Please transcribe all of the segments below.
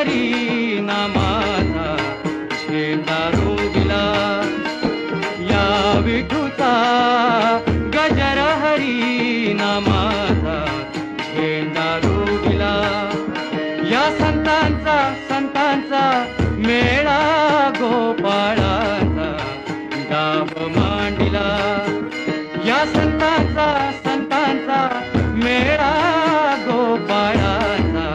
हरी नामाचा झेंडा रोविला, या विठूचा गजर हरी नामाचा झेंडा रोविला, या संतांचा मेळा गोपाळाचा डाव मांडिला, या संतांचा मेळा गोपाळाचा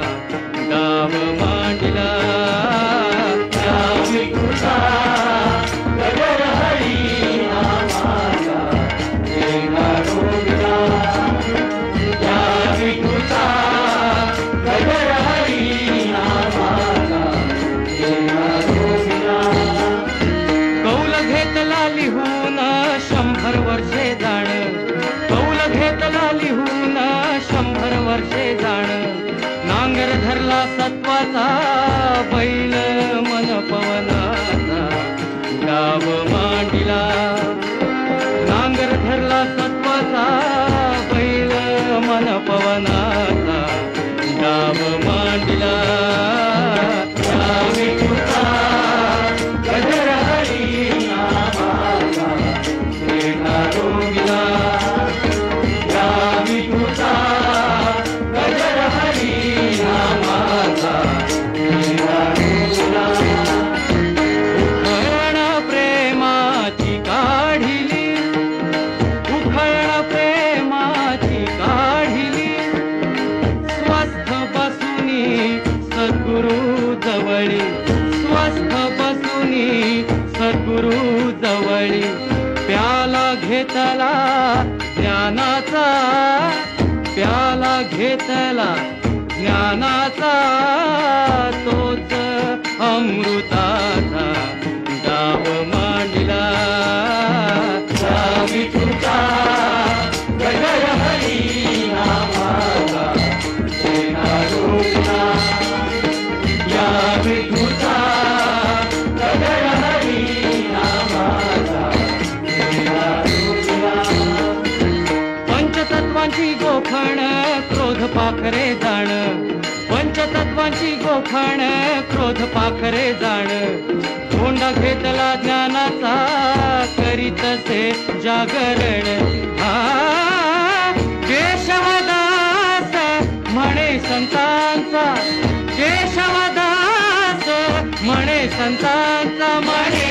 डाव मांडिला, या विठूचा गजर हरी नामाचा झेंडा रोविला, या विठूचा गजर हरी नामाचा झेंडा रोविला. कौल घेतला लिहून 100 वर्षे जाण, कौल घेतला लिहून 100 वर्षे जाण, नांगर धरला सत्वाचा बैल मन पवनाचा डाव मांडिला, नांगर धरला सत्वाचा बैल मन पवनाचा डाव मांडिला, या विठूचा गजर हरी नामाचा झेंडा रोविला, या विठूचा गजर हरी नामाचा झेंडा रोविला. उखळण प्रेमाची काढिली, उखळण प्रेमाची काढिली, स्वस्थ बसुनी सद्गुरु जवळी, स्वस्थ बसुनी सद्गुरु जवळी, प्याला घेतला ज्ञानाचा, प्याला घेतला ज्ञानाचा, तोच अमृताचा डाव मांडिला, या विठूचा गजर हरी नामाचा झेंडा रोविला, या विठूचा गजर हरी नामाचा झेंडा रोविला. पंचतत्वांची गोखण क्रोध पाखरे जाण, पंचतत्वांची गोखण क्रोध पाखरे जाण, धोंडा घेतला ज्ञानाचा करीतसे जागरण, केशवदास म्हणे संतांचा, केशवदास म्हणे संतांचा, म्हणे